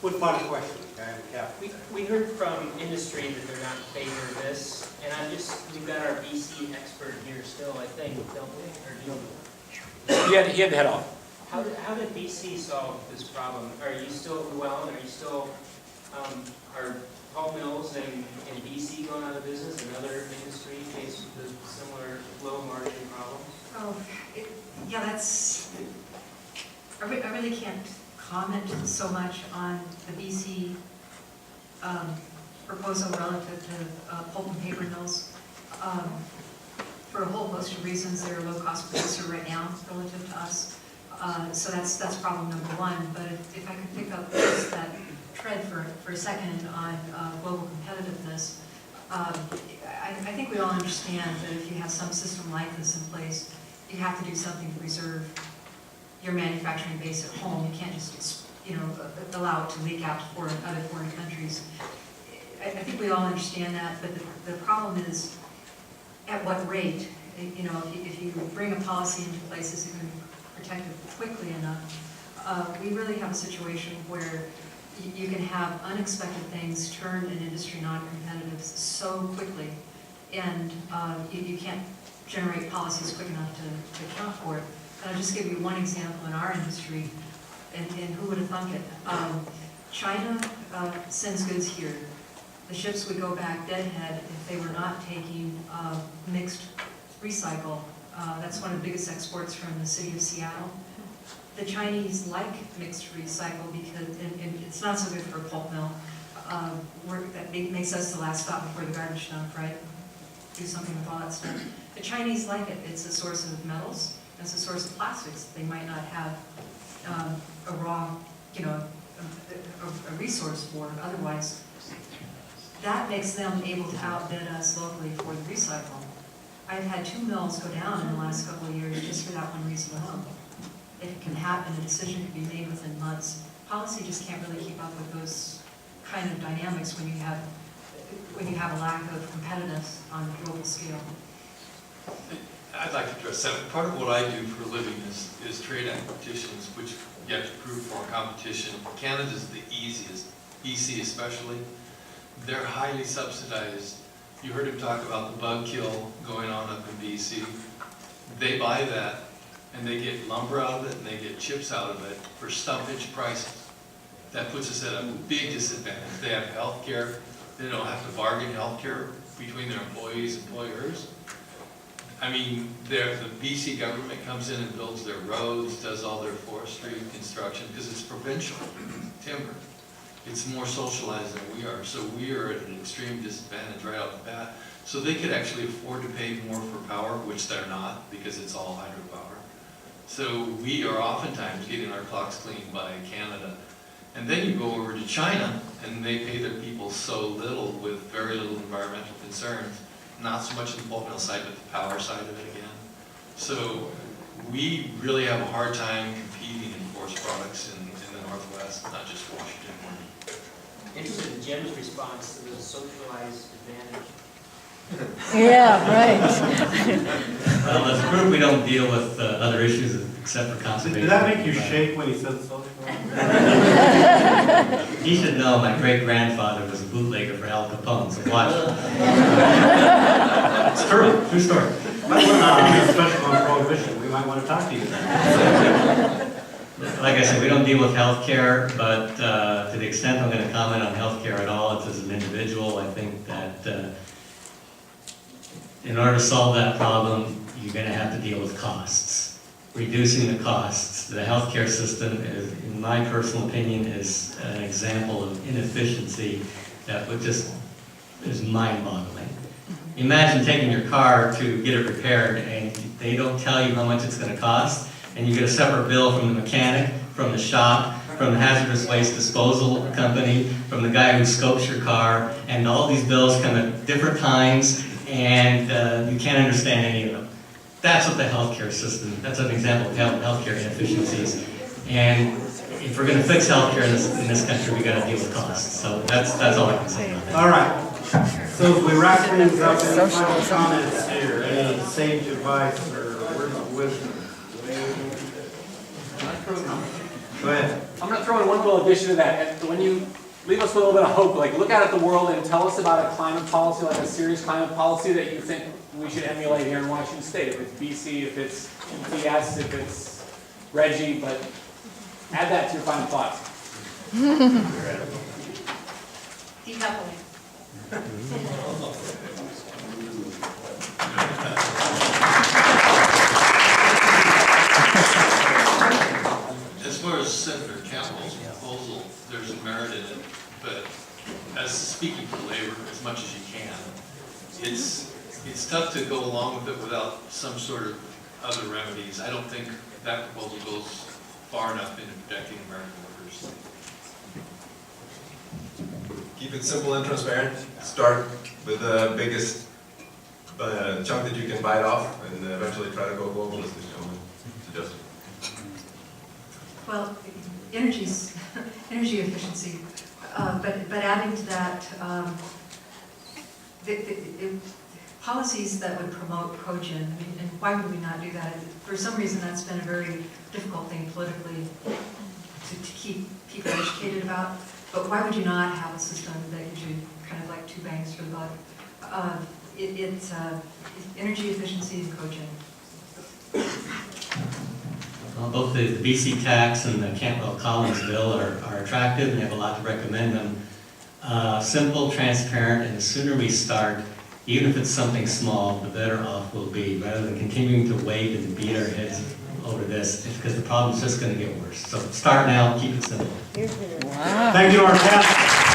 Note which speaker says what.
Speaker 1: What about a question? Yeah.
Speaker 2: We heard from industry that they're not in favor of this, and we've got our BC expert here still, I think, don't we? Or do you?
Speaker 3: He had to head off.
Speaker 2: How did BC solve this problem? Are you still, Llwellyn, are you still, are pulp mills in BC going out of business and other industry faced with similar low margin problems?
Speaker 4: Oh, yeah, that's, I really can't comment so much on the BC proposal relative to pulp and paper mills. For a whole host of reasons, they're a low-cost producer right now relative to us. So that's problem number one. But if I could pick up just that thread for a second on global competitiveness, I think we all understand that if you have some system like this in place, you have to do something to preserve your manufacturing base at home. You can't just, allow it to leak out to other foreign countries. I think we all understand that, but the problem is at what rate. If you bring a policy into place that's going to be protected quickly enough, we really have a situation where you can have unexpected things turn an industry non-competitive so quickly, and you can't generate policies quick enough to account for it. And I'll just give you one example in our industry, and who would have thunk it? China sends goods here. The ships would go back deadhead if they were not taking mixed recycle. That's one of the biggest exports from the city of Seattle. The Chinese like mixed recycle because and it's not so good for a pulp mill. That makes us the last stop before the garbage dump, right? Do something with all that stuff. The Chinese like it. It's a source of metals. It's a source of plastics that they might not have a raw, a resource for otherwise. That makes them able to outbid us locally for the recycle. I've had 2 mills go down in the last couple of years just for that one reason alone. It can happen, a decision can be made within months. Policy just can't really keep up with those kind of dynamics when you have a lack of competitiveness on a global scale.
Speaker 5: I'd like to address that. Part of what I do for a living is trade acquisitions, which you have to prove for competition. Canada's the easiest, BC especially. They're highly subsidized. You heard him talk about the bug kill going on up in BC. They buy that, and they get lumber out of it, and they get chips out of it for stumpage prices. That puts us at a big disadvantage. They have health care. They don't have to bargain health care between their employees and employers. I mean, the BC government comes in and builds their roads, does all their forestry construction, because it's provincial timber. It's more socialized than we are, so we are at an extreme disadvantage right off the bat. So they could actually afford to pay more for power, which they're not, because it's all hydropower. So we are oftentimes getting our clocks cleaned by Canada. And then you go over to China, and they pay their people so little with very little environmental concerns. Not so much the pulp mill side, but the power side of it again. So we really have a hard time competing in forest products in the Northwest, not just Washington.
Speaker 2: Interested in Jim's response to the socialized advantage.
Speaker 6: Yeah, right.
Speaker 7: Well, as a group, we don't deal with other issues except for conservation.
Speaker 1: Did that make you shake when he said social?
Speaker 7: He should know my great-grandfather was a bootlegger for Al Capone, so watch. It's true. True story.
Speaker 1: Might want to do a special on prohibition. We might want to talk to you then.
Speaker 7: Like I said, we don't deal with healthcare, but to the extent I'm going to comment on healthcare at all, it's as an individual. I think that in order to solve that problem, you're going to have to deal with costs. Reducing the costs. The healthcare system, is, in my personal opinion, is an example of inefficiency that would just is mind-boggling. Imagine taking your car to get it repaired and they don't tell you how much it's going to cost, and you get a separate bill from the mechanic, from the shop, from the hazardous waste disposal company, from the guy who scopes your car, and all these bills come at different times, and you can't understand any of them. That's what the healthcare system, that's an example of healthcare inefficiencies. And if we're going to fix healthcare in this country, we got to deal with costs. So that's all I can say about that.
Speaker 1: All right. So as we wrap things up, any final comments here? Any sage advice or words of wisdom? Go ahead.
Speaker 3: I'm gonna throw in one little addition to that, and when you leave us with a little bit of hope, like look out at the world and tell us about a climate policy, like a serious climate policy that you think we should emulate here in Washington State. If it's BC, if it's ETS, if it's Reggie, but add that to your final thoughts.
Speaker 4: Decoupling.
Speaker 5: As far as Senator Campbell's proposal, there's merit in it, but as speaking for labor as much as you can, it's tough to go along with it without some sort of other remedies. I don't think that proposal goes far enough into protecting American workers.
Speaker 8: Keep it simple and transparent. Start with the biggest chunk that you can bite off, and eventually try to go global, as this gentleman suggested.
Speaker 4: Well, energy efficiency, but adding to that, policies that would promote cogen, I mean, and why would we not do that? For some reason, that's been a very difficult thing politically to keep people educated about. But why would you not have a system that gives you kind of like two bangs for the buck? It's energy efficiency and cogen.
Speaker 7: Well, both the BC tax and the Campbell-Collins bill are attractive, and they have a lot to recommend them. Simple, transparent, and the sooner we start, even if it's something small, the better off we'll be, rather than continuing to wait and beat our heads over this, because the problem's just going to get worse. So start now, keep it simple.
Speaker 6: Wow.
Speaker 1: Thank you, our panel.